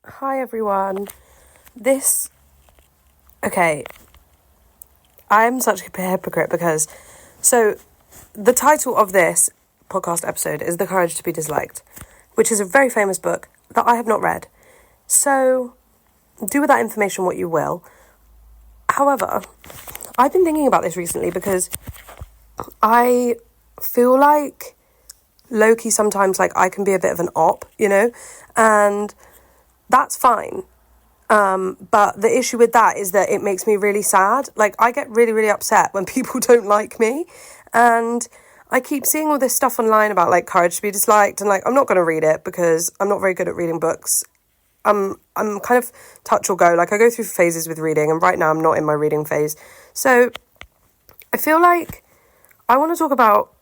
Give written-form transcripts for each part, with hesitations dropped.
Hi everyone. Okay, I'm such a hypocrite because, the title of this podcast episode is The Courage to be Disliked, which is a very famous book that I have not read. So, do with that information what you will. However, I've been thinking about this recently because I feel like low-key sometimes I can be a bit of an op, and that's fine. But the issue with that is that it makes me really sad. I get really, really upset when people don't like me. And I keep seeing all this stuff online about courage to be disliked, and I'm not going to read it because I'm not very good at reading books. I'm kind of touch or go. I go through phases with reading, and right now I'm not in my reading phase. So I feel like I want to talk about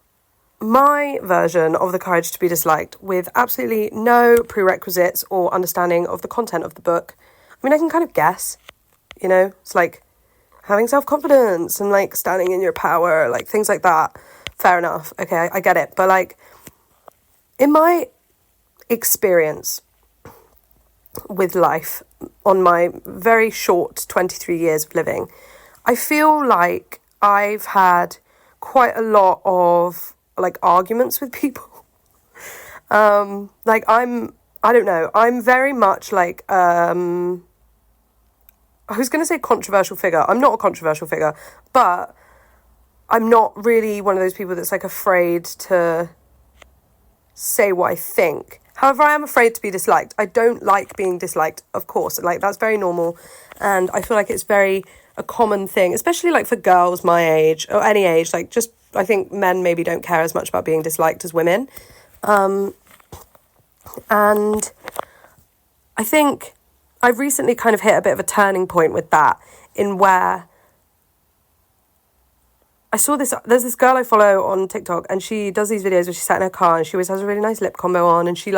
my version of The Courage to be Disliked with absolutely no prerequisites or understanding of the content of the book. I mean, I can kind of guess, it's having self-confidence and standing in your power, things like that. Fair enough. Okay, I get it. But in my experience with life on my very short 23 years of living, I feel like I've had quite a lot of arguments with people. I don't know, I'm very much I was going to say controversial figure. I'm not a controversial figure, but I'm not really one of those people that's afraid to say what I think. However, I am afraid to be disliked. I don't like being disliked, of course. That's very normal. And I feel like it's very a common thing, especially for girls my age or any age. I think men maybe don't care as much about being disliked as women. And I think I've recently kind of hit a bit of a turning point with that, in where I saw there's this girl I follow on TikTok, and she does these videos where she's sat in her car and she always has a really nice lip combo on, and she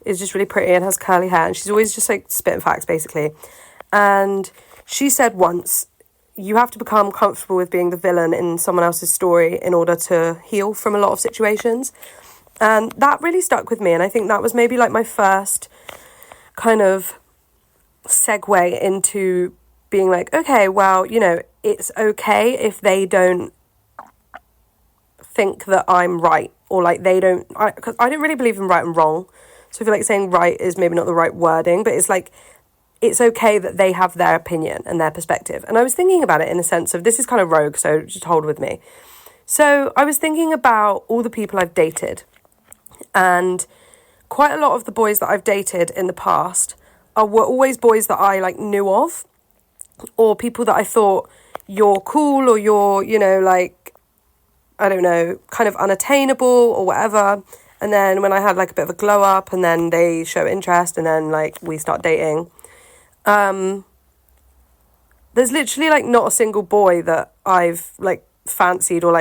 is just really pretty and has curly hair, and she's always just spitting facts basically. And she said once, you have to become comfortable with being the villain in someone else's story in order to heal from a lot of situations. And that really stuck with me, and I think that was maybe my first kind of segue into being okay, well, it's okay if they don't think that I'm right, or they don't, because I don't really believe in right and wrong, so I feel saying right is maybe not the right wording, but it's it's okay that they have their opinion and their perspective. And I was thinking about it in a sense of, this is kind of rogue, so just hold with me. So I was thinking about all the people I've dated, and quite a lot of the boys that I've dated in the past were always boys that I knew of, or people that I thought, you're cool, or you're, I don't know, kind of unattainable or whatever. And then when I had a bit of a glow up, and then they show interest, and then we start dating, there's literally not a single boy that I've fancied or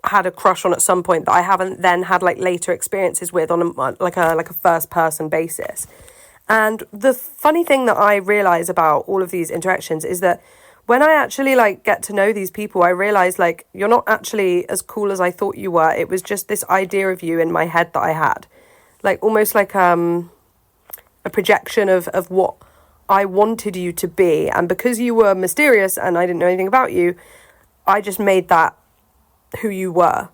had a crush on at some point that I haven't then had later experiences with on a first person basis. And the funny thing that I realize about all of these interactions is that when I actually get to know these people, I realize you're not actually as cool as I thought you were. It was just this idea of you in my head that I had, almost a projection of what I wanted you to be. And because you were mysterious and I didn't know anything about you, I just made that who you were.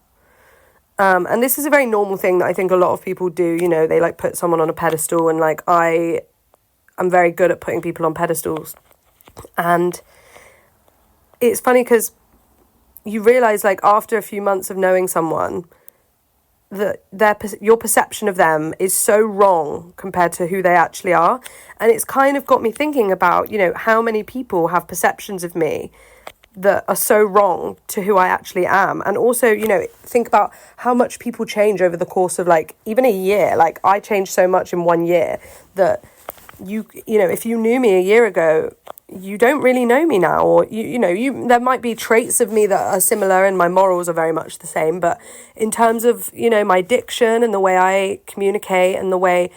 And this is a very normal thing that I think a lot of people do. They put someone on a pedestal, and I'm very good at putting people on pedestals. And it's funny because you realise after a few months of knowing someone that your perception of them is so wrong compared to who they actually are. And it's kind of got me thinking about, how many people have perceptions of me that are so wrong to who I actually am. And also, think about how much people change over the course of even a year. I changed so much in 1 year that if you knew me a year ago, you don't really know me now, or there might be traits of me that are similar, and my morals are very much the same, but in terms of my diction and the way I communicate and the way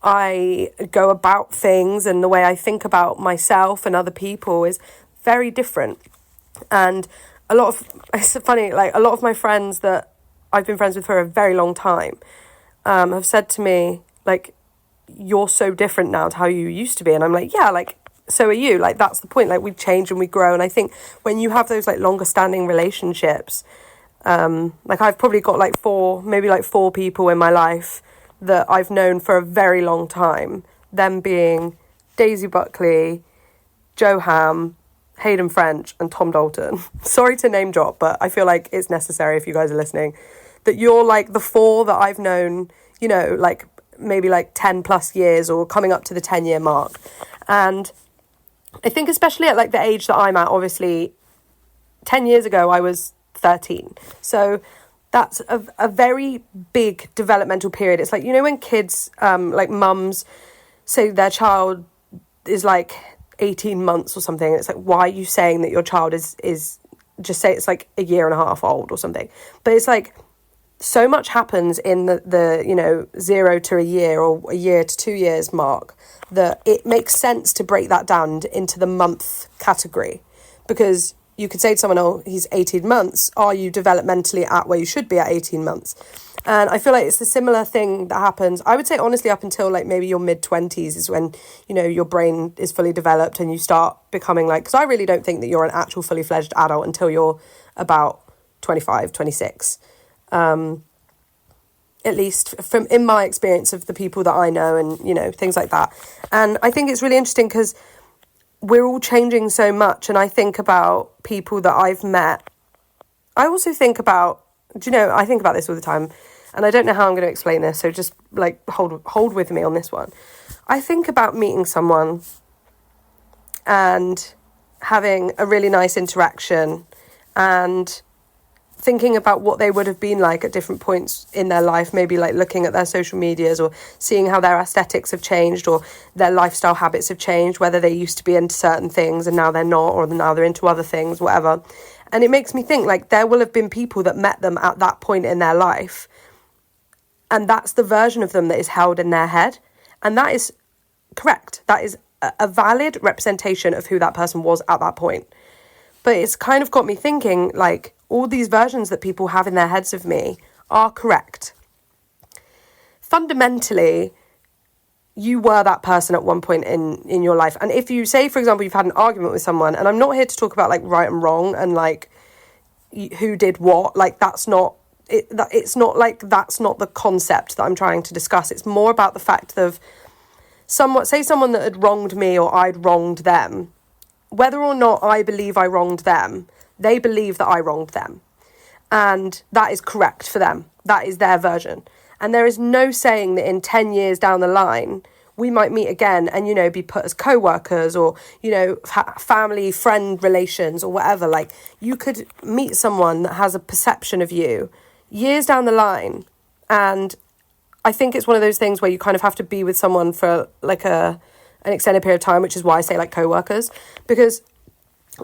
I go about things and the way I think about myself and other people is very different. And it's funny, a lot of my friends that I've been friends with for a very long time have said to me, you're so different now to how you used to be. And I'm like, yeah, like, so are you. Like, that's the point. Like, we change and we grow. And I think when you have those like longer standing relationships, like I've probably got like four people in my life that I've known for a very long time. Them being Daisy Buckley, Joe Ham, Hayden French and Tom Dalton. Sorry to name drop, but I feel like it's necessary if you guys are listening. That you're like the four that I've known, you know, like maybe like 10 plus years or coming up to the 10-year mark. And I think especially at like the age that I'm at, obviously 10 years ago I was 13. So that's a very big developmental period. It's like, you know, when kids, like mums say their child is like 18 months or something, it's like, why are you saying that your child is just say it's like a year and a half old or something? But it's like, so much happens in the you know, 0 to a year or a year to 2 years mark that it makes sense to break that down into the month category. Because you could say to someone, oh, he's 18 months. Are you developmentally at where you should be at 18 months? And I feel like it's a similar thing that happens, I would say, honestly, up until like maybe your mid-20s is when, you know, your brain is fully developed and you start becoming like, because I really don't think that you're an actual fully fledged adult until you're about 25, 26. At least from in my experience of the people that I know and, you know, things like that. And I think it's really interesting because we're all changing so much. And I think about people that I've met. I also think about, do you know, I think about this all the time and I don't know how I'm going to explain this. So just like hold with me on this one. I think about meeting someone and having a really nice interaction and thinking about what they would have been like at different points in their life, maybe like looking at their social medias or seeing how their aesthetics have changed or their lifestyle habits have changed, whether they used to be into certain things and now they're not, or now they're into other things, whatever. And it makes me think like there will have been people that met them at that point in their life and that's the version of them that is held in their head. And that is correct. That is a valid representation of who that person was at that point. But it's kind of got me thinking like, all these versions that people have in their heads of me are correct. Fundamentally, you were that person at one point in your life. And if you say, for example, you've had an argument with someone, and I'm not here to talk about like right and wrong and like who did what, like that's not, it's not like that's not the concept that I'm trying to discuss. It's more about the fact of someone that had wronged me or I'd wronged them, whether or not I believe I wronged them, they believe that I wronged them. And that is correct for them. That is their version. And there is no saying that in 10 years down the line, we might meet again and, you know, be put as co-workers or, you know, family, friend relations or whatever. Like, you could meet someone that has a perception of you years down the line. And I think it's one of those things where you kind of have to be with someone for like an extended period of time, which is why I say like co-workers. Because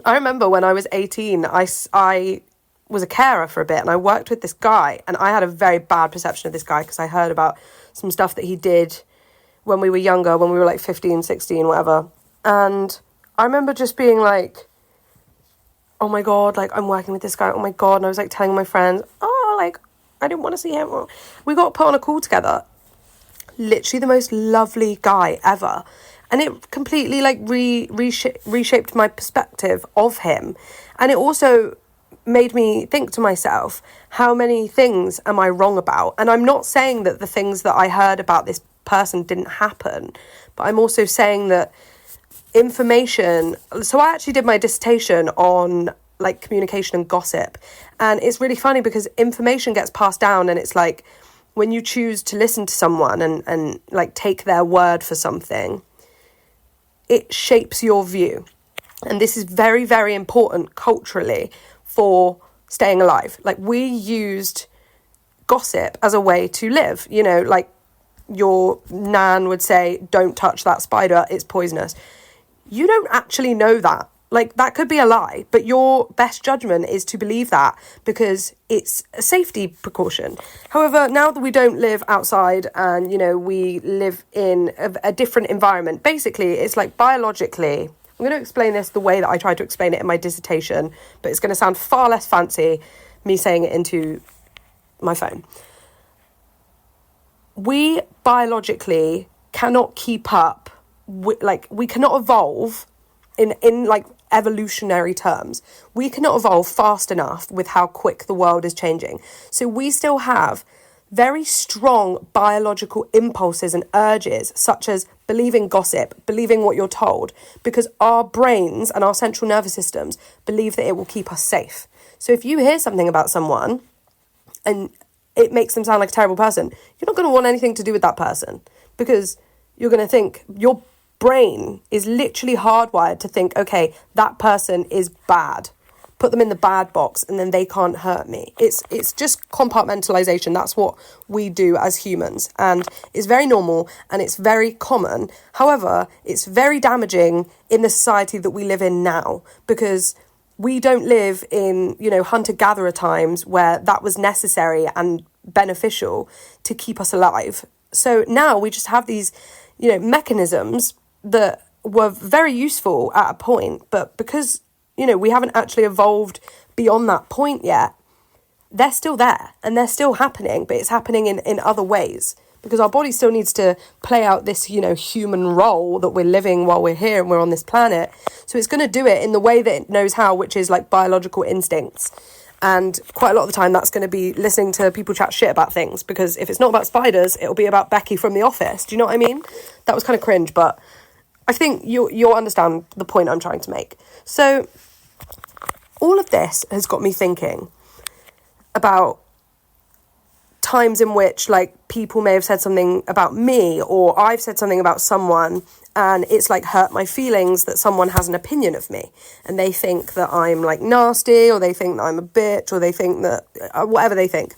I remember when I was 18, I was a carer for a bit and I worked with this guy and I had a very bad perception of this guy because I heard about some stuff that he did when we were younger, when we were like 15, 16, whatever. And I remember just being like, oh my God, like I'm working with this guy, oh my God. And I was like telling my friends, oh, like I didn't want to see him. We got put on a call together. Literally the most lovely guy ever. And it completely like reshaped my perspective of him. And it also made me think to myself, how many things am I wrong about? And I'm not saying that the things that I heard about this person didn't happen, but I'm also saying that information. So I actually did my dissertation on like communication and gossip. And it's really funny because information gets passed down and it's like when you choose to listen to someone and like take their word for something, it shapes your view. And this is very, very important culturally for staying alive. Like we used gossip as a way to live, you know, like your nan would say, don't touch that spider, it's poisonous. You don't actually know that. Like that could be a lie, but your best judgment is to believe that because it's a safety precaution. However, now that we don't live outside and, you know, we live in a different environment, basically it's like biologically, I'm going to explain this the way that I tried to explain it in my dissertation, but it's going to sound far less fancy me saying it into my phone. We biologically cannot keep up with, like, we cannot evolve in like evolutionary terms. We cannot evolve fast enough with how quick the world is changing. So we still have very strong biological impulses and urges, such as believing gossip, believing what you're told, because our brains and our central nervous systems believe that it will keep us safe. So if you hear something about someone and it makes them sound like a terrible person, you're not going to want anything to do with that person, because you're going to think, your brain is literally hardwired to think, okay, that person is bad. Put them in the bad box and then they can't hurt me. It's just compartmentalization. That's what we do as humans, and it's very normal and it's very common. However, it's very damaging in the society that we live in now, because we don't live in, hunter-gatherer times where that was necessary and beneficial to keep us alive. So now we just have these, mechanisms that were very useful at a point, but because, we haven't actually evolved beyond that point yet, they're still there and they're still happening, but it's happening in other ways, because our body still needs to play out this, human role that we're living while we're here and we're on this planet. So it's going to do it in the way that it knows how, which is like biological instincts. And quite a lot of the time that's going to be listening to people chat shit about things, because if it's not about spiders, it'll be about Becky from The Office. Do you know what I mean? That was kind of cringe, but I think you'll understand the point I'm trying to make. So all of this has got me thinking about times in which, like, people may have said something about me, or I've said something about someone, and it's like hurt my feelings that someone has an opinion of me, and they think that I'm like nasty, or they think that I'm a bitch, or they think that whatever they think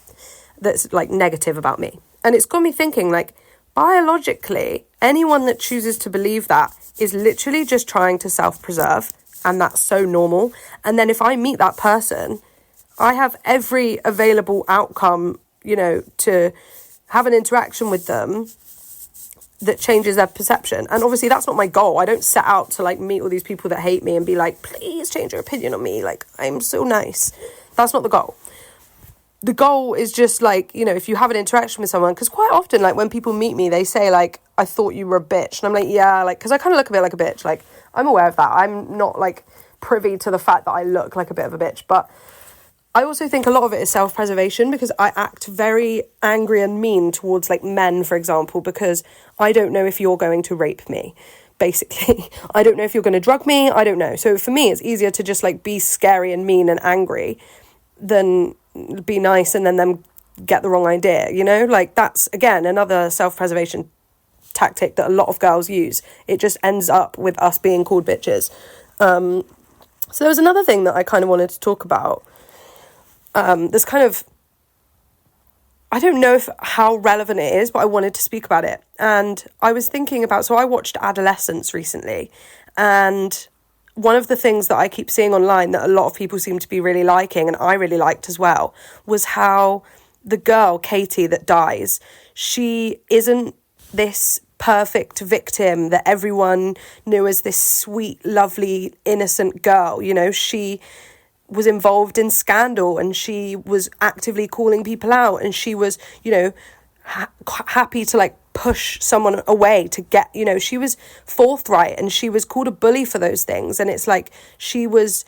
that's like negative about me. And it's got me thinking, like, biologically, anyone that chooses to believe that is literally just trying to self-preserve, and that's so normal. And then if I meet that person, I have every available outcome, to have an interaction with them that changes their perception. And obviously that's not my goal. I don't set out to like meet all these people that hate me and be like, please change your opinion on me, like, I'm so nice. That's not the goal. The goal is just like, if you have an interaction with someone, because quite often, like, when people meet me, they say like, I thought you were a bitch. And I'm like, yeah, like, because I kind of look a bit like a bitch. Like, I'm aware of that. I'm not like privy to the fact that I look like a bit of a bitch, but I also think a lot of it is self-preservation, because I act very angry and mean towards like men, for example, because I don't know if you're going to rape me, basically. I don't know if you're going to drug me. I don't know. So for me, it's easier to just like be scary and mean and angry than be nice and then them get the wrong idea, Like, that's, again, another self-preservation tactic that a lot of girls use. It just ends up with us being called bitches. So there was another thing that I kind of wanted to talk about. There's kind of, I don't know how relevant it is, but I wanted to speak about it. And I was thinking about, so I watched Adolescence recently, and one of the things that I keep seeing online that a lot of people seem to be really liking, and I really liked as well, was how the girl, Katie, that dies, she isn't this perfect victim that everyone knew as this sweet, lovely, innocent girl. She was involved in scandal, and she was actively calling people out, and she was, happy to like push someone away to get, she was forthright, and she was called a bully for those things. And it's like, she was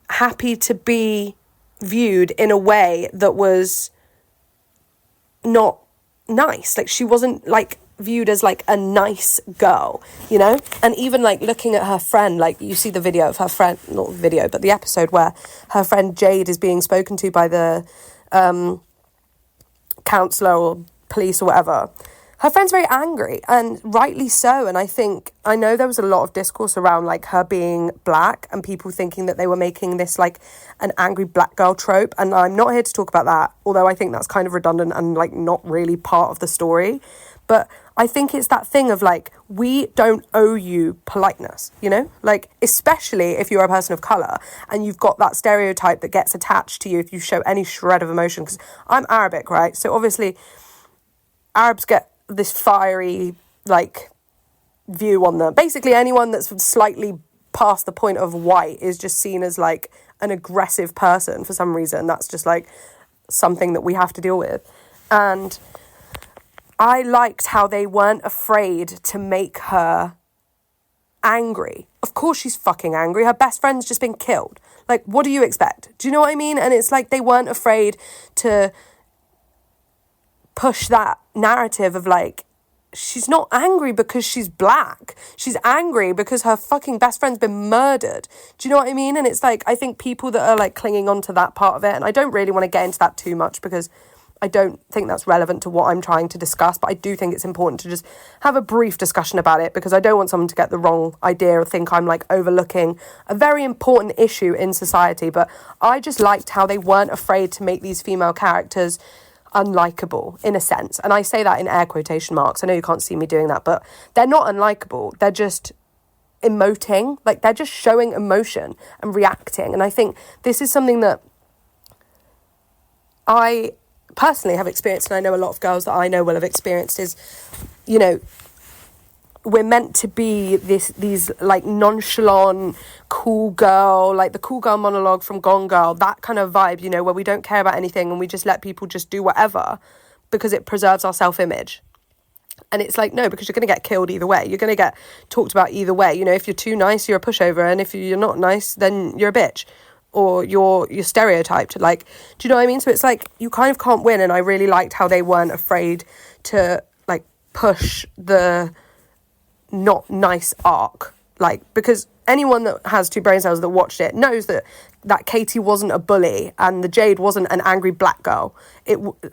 happy to be viewed in a way that was not nice. Like, she wasn't like viewed as like a nice girl, and even like looking at her friend, like, you see the video of her friend, not the video, but the episode where her friend Jade is being spoken to by the counsellor or police or whatever. Her friend's very angry, and rightly so. And I know there was a lot of discourse around like her being black and people thinking that they were making this like an angry black girl trope, and I'm not here to talk about that, although I think that's kind of redundant and like not really part of the story. But I think it's that thing of like, we don't owe you politeness, like, especially if you're a person of colour and you've got that stereotype that gets attached to you if you show any shred of emotion. Because I'm Arabic, right? So obviously Arabs get this fiery like view on them. Basically anyone that's slightly past the point of white is just seen as like an aggressive person for some reason. That's just like something that we have to deal with. And I liked how they weren't afraid to make her angry. Of course she's fucking angry. Her best friend's just been killed. Like, what do you expect? Do you know what I mean? And it's like they weren't afraid to push that narrative of like, she's not angry because she's black. She's angry because her fucking best friend's been murdered. Do you know what I mean? And it's like, I think people that are like clinging on to that part of it, and I don't really want to get into that too much because I don't think that's relevant to what I'm trying to discuss, but I do think it's important to just have a brief discussion about it because I don't want someone to get the wrong idea or think I'm like overlooking a very important issue in society. But I just liked how they weren't afraid to make these female characters unlikable in a sense, and I say that in air quotation marks. I know you can't see me doing that, but they're not unlikable. They're just emoting, like they're just showing emotion and reacting. And I think this is something that I personally have experienced, and I know a lot of girls that I know will have experienced, is, you know, we're meant to be these like nonchalant, cool girl, like the cool girl monologue from Gone Girl, that kind of vibe, you know, where we don't care about anything and we just let people just do whatever because it preserves our self-image. And it's like, no, because you're going to get killed either way. You're going to get talked about either way. You know, if you're too nice, you're a pushover. And if you're not nice, then you're a bitch. Or you're stereotyped. Like, do you know what I mean? So it's like, you kind of can't win. And I really liked how they weren't afraid to like push the not nice arc, like, because anyone that has two brain cells that watched it knows that Katie wasn't a bully and the Jade wasn't an angry black girl.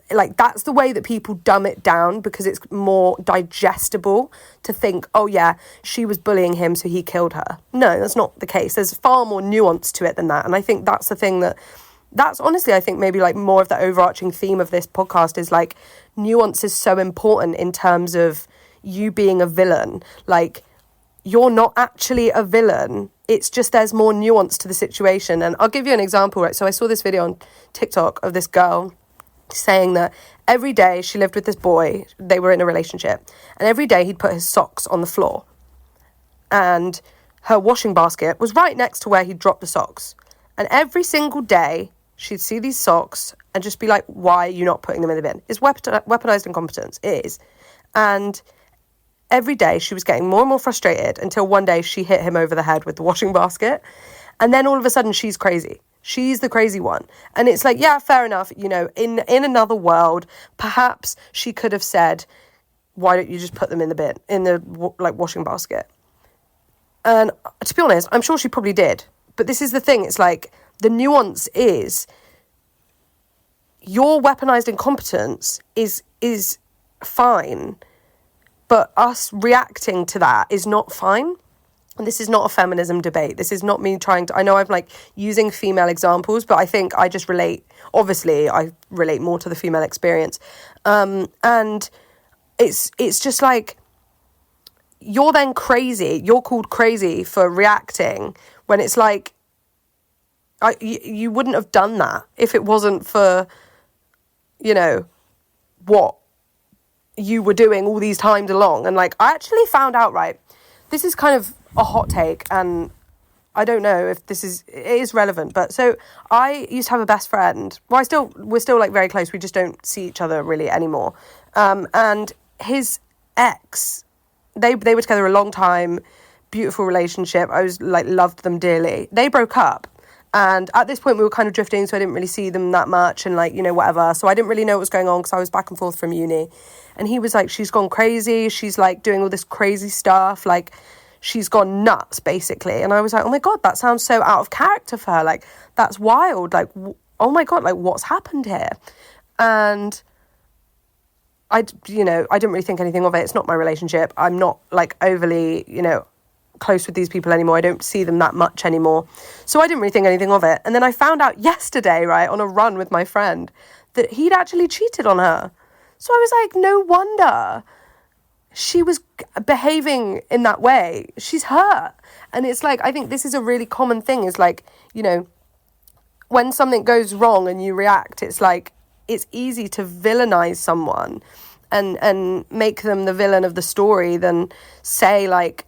Like, that's the way that people dumb it down because it's more digestible to think, oh yeah, she was bullying him so he killed her. No, that's not the case. There's far more nuance to it than that. And I think that's the thing that's honestly, I think maybe like more of the overarching theme of this podcast is like, nuance is so important in terms of you being a villain. Like, you're not actually a villain. It's just there's more nuance to the situation. And I'll give you an example, right? So I saw this video on TikTok of this girl saying that every day she lived with this boy, they were in a relationship, and every day he'd put his socks on the floor. And her washing basket was right next to where he dropped the socks. And every single day she'd see these socks and just be like, why are you not putting them in the bin? It's weaponized incompetence. It is. And every day she was getting more and more frustrated until one day she hit him over the head with the washing basket. And then all of a sudden she's crazy. She's the crazy one. And it's like, yeah, fair enough. You know, in another world, perhaps she could have said, why don't you just put them in the bin, in the washing basket? And to be honest, I'm sure she probably did. But this is the thing. It's like, the nuance is your weaponized incompetence is fine. But us reacting to that is not fine. And this is not a feminism debate. This is not me trying to... I know I'm like using female examples, but I think I just relate... Obviously, I relate more to the female experience. And it's just like, you're then crazy. You're called crazy for reacting when it's like, you wouldn't have done that if it wasn't for, you know, what you were doing all these times along. And like, I actually found out, right, this is kind of a hot take, and I don't know if it is relevant, but so I used to have a best friend. Well, we're still like very close. We just don't see each other really anymore. And his ex, they were together a long time, beautiful relationship. I was like, loved them dearly. They broke up. And at this point we were kind of drifting, so I didn't really see them that much and like, you know, whatever. So I didn't really know what was going on because I was back and forth from uni. And he was like, she's gone crazy. She's like doing all this crazy stuff. Like, she's gone nuts, basically. And I was like, oh my God, that sounds so out of character for her. Like, that's wild. Like, oh my God, like, what's happened here? And I didn't really think anything of it. It's not my relationship. I'm not like overly, you know, close with these people anymore. I don't see them that much anymore. So I didn't really think anything of it. And then I found out yesterday, right, on a run with my friend, that he'd actually cheated on her. So I was like, no wonder she was behaving in that way. She's hurt. And it's like, I think this is a really common thing, is like, you know, when something goes wrong and you react, it's like, it's easy to villainize someone and make them the villain of the story than say like,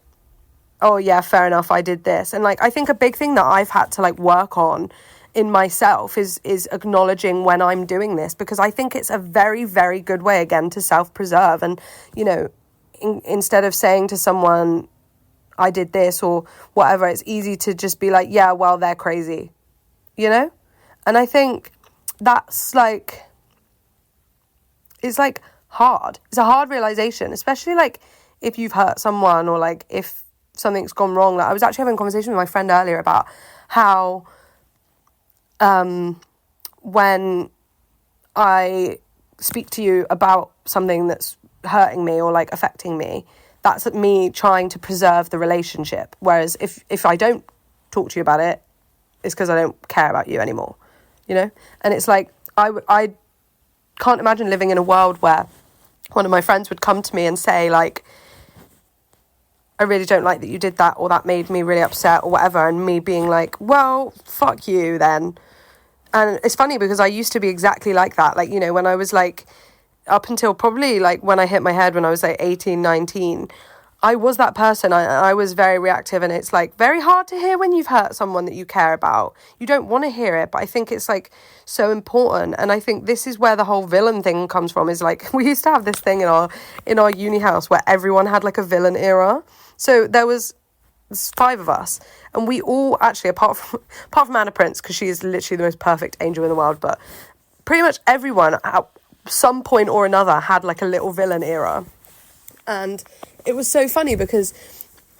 oh yeah, fair enough, I did this. And like, I think a big thing that I've had to like work on in myself is acknowledging when I'm doing this, because I think it's a very, very good way, again, to self-preserve. And, you know, instead of saying to someone, I did this or whatever, it's easy to just be like, yeah, well, they're crazy, you know? And I think that's like, it's like hard. It's a hard realization, especially like if you've hurt someone or like if something's gone wrong. Like I was actually having a conversation with my friend earlier about how when I speak to you about something that's hurting me or like affecting me, that's me trying to preserve the relationship. Whereas if I don't talk to you about it, it's because I don't care about you anymore, you know? And it's like, I can't imagine living in a world where one of my friends would come to me and say like, I really don't like that you did that, or that made me really upset or whatever. And me being like, well, fuck you then. And it's funny because I used to be exactly like that. Like, you know, when I was like, up until probably like when I hit my head when I was like 18, 19, I was that person. I was very reactive, and it's like very hard to hear when you've hurt someone that you care about. You don't want to hear it, but I think it's like so important. And I think this is where the whole villain thing comes from, is like we used to have this thing in our uni house where everyone had like a villain era. So there's 5 of us, and we all actually, apart from Anna Prince, because she is literally the most perfect angel in the world, but pretty much everyone at some point or another had like a little villain era. And it was so funny because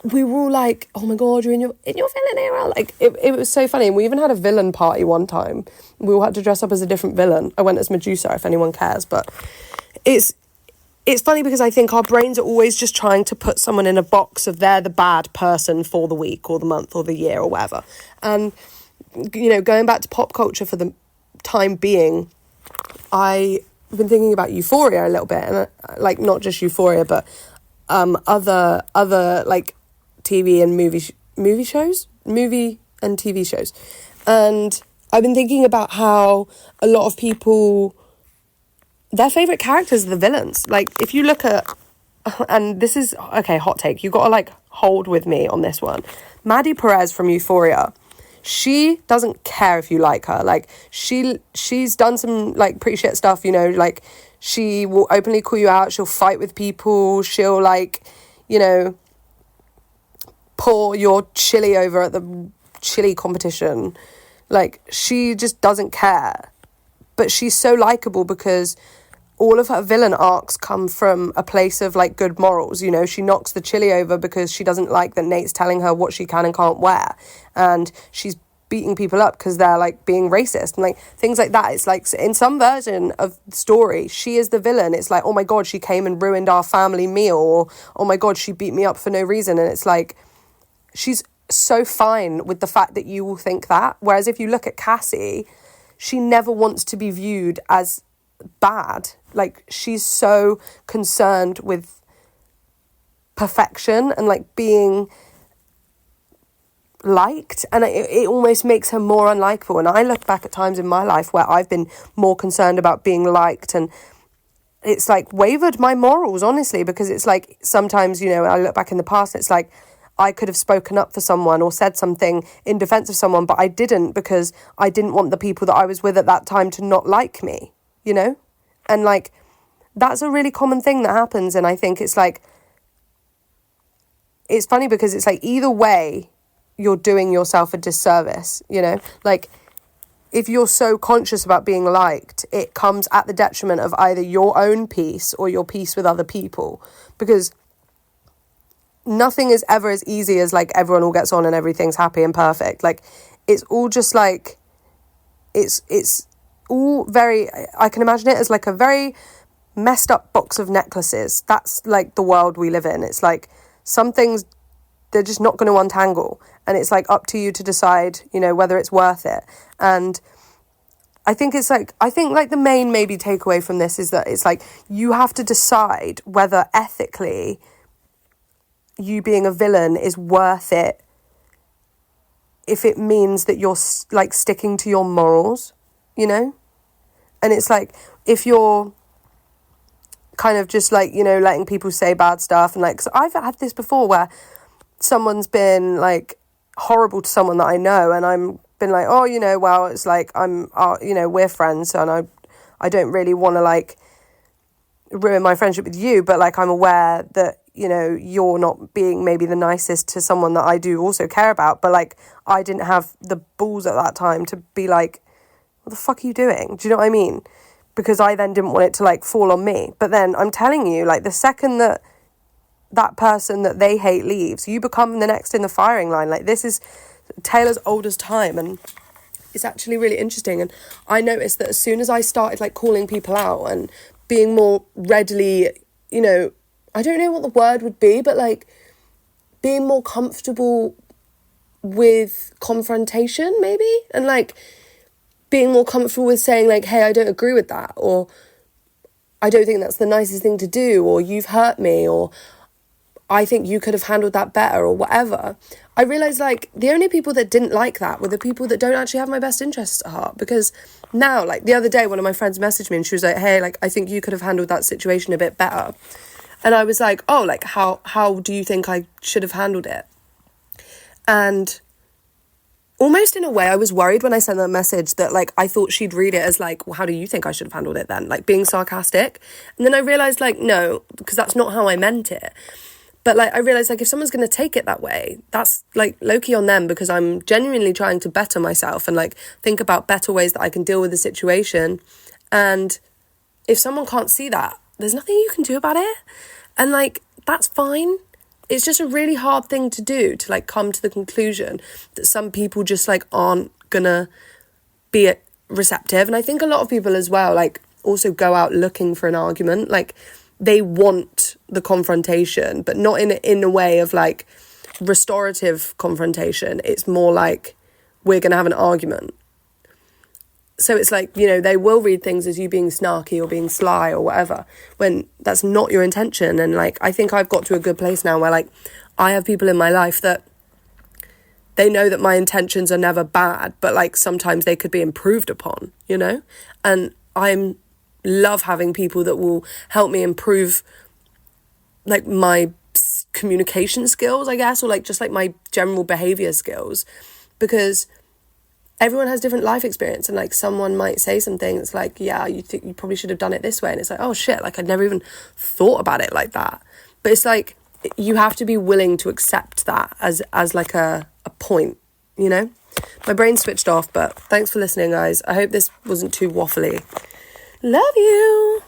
we were all like, oh my god, you're in your villain era. Like it was so funny. And we even had a villain party one time. We all had to dress up as a different villain. I went as Medusa, if anyone cares. But it's funny because I think our brains are always just trying to put someone in a box of they're the bad person for the week or the month or the year or whatever. And, you know, going back to pop culture for the time being, I've been thinking about Euphoria a little bit, and like not just Euphoria, but other like TV and movie and TV shows. And I've been thinking about how a lot of people, their favourite characters are the villains. Like, if you look at, and this is, okay, hot take, you got to, like, hold with me on this one. Maddie Perez from Euphoria, she doesn't care if you like her. Like, she's done some, like, pretty shit stuff, you know, like, she will openly call you out, she'll fight with people, she'll, like, you know, pour your chili over at the chili competition. Like, she just doesn't care. But she's so likeable because all of her villain arcs come from a place of like good morals. You know, she knocks the chili over because she doesn't like that Nate's telling her what she can and can't wear, and she's beating people up because they're like being racist and like things like that. It's like in some version of the story, she is the villain. It's like, oh my god, she came and ruined our family meal, or oh my god, she beat me up for no reason. And it's like, she's so fine with the fact that you will think that. Whereas if you look at Cassie, she never wants to be viewed as bad. Like, she's so concerned with perfection and like being liked, and it almost makes her more unlikable. And I look back at times in my life where I've been more concerned about being liked, and it's like wavered my morals, honestly, because it's like sometimes, you know, I look back in the past, it's like I could have spoken up for someone or said something in defense of someone, but I didn't, because I didn't want the people that I was with at that time to not like me, you know? And like, that's a really common thing that happens. And I think it's like, it's funny because it's like either way, you're doing yourself a disservice, you know? Like, if you're so conscious about being liked, it comes at the detriment of either your own peace or your peace with other people, because nothing is ever as easy as like everyone all gets on and everything's happy and perfect. Like, it's all just like, it's all very, I can imagine it as like a very messed up box of necklaces. That's like the world we live in. It's like some things, they're just not going to untangle, and it's like up to you to decide, you know, whether it's worth it. And I think the main maybe takeaway from this is that it's like you have to decide whether ethically you being a villain is worth it, if it means that you're like sticking to your morals, you know? And it's like, if you're kind of just like, you know, letting people say bad stuff, and like, 'cause I've had this before where someone's been like horrible to someone that I know, and I'm been like, oh, you know, well, it's like you know, we're friends, and I don't really want to like ruin my friendship with you, but like I'm aware that, you know, you're not being maybe the nicest to someone that I do also care about. But like I didn't have the balls at that time to be like, what the fuck are you doing? Do you know what I mean? Because I then didn't want it to like fall on me. But then I'm telling you, like the second that person that they hate leaves, you become the next in the firing line. Like this is Taylor's oldest time, and it's actually really interesting. And I noticed that as soon as I started like calling people out and being more readily, you know, I don't know what the word would be, but like being more comfortable with confrontation maybe, and like being more comfortable with saying like, hey, I don't agree with that, or I don't think that's the nicest thing to do, or you've hurt me, or I think you could have handled that better, or whatever. I realised like the only people that didn't like that were the people that don't actually have my best interests at heart. Because now, like the other day, one of my friends messaged me and she was like, hey, like I think you could have handled that situation a bit better. And I was like, oh, like how do you think I should have handled it? And almost in a way, I was worried when I sent that message that like I thought she'd read it as like, well, how do you think I should have handled it then? Like being sarcastic. And then I realised like, no, because that's not how I meant it. But like I realised like if someone's going to take it that way, that's like low-key on them, because I'm genuinely trying to better myself and like think about better ways that I can deal with the situation. And if someone can't see that, there's nothing you can do about it. And like that's fine. It's just a really hard thing to do, to like come to the conclusion that some people just like aren't gonna be receptive. And I think a lot of people as well like also go out looking for an argument. Like they want the confrontation, but not in a way of like restorative confrontation. It's more like we're gonna have an argument. So it's like, you know, they will read things as you being snarky or being sly or whatever, when that's not your intention. And like, I think I've got to a good place now where like, I have people in my life that they know that my intentions are never bad, but like sometimes they could be improved upon, you know? And I love having people that will help me improve like my communication skills, I guess, or like just like my general behavior skills, because everyone has different life experience, and like someone might say something that's like, yeah, you think you probably should have done it this way, and it's like, oh shit, like I'd never even thought about it like that. But it's like you have to be willing to accept that as like a point, you know. My brain switched off, but thanks for listening, guys. I hope this wasn't too waffly. Love you.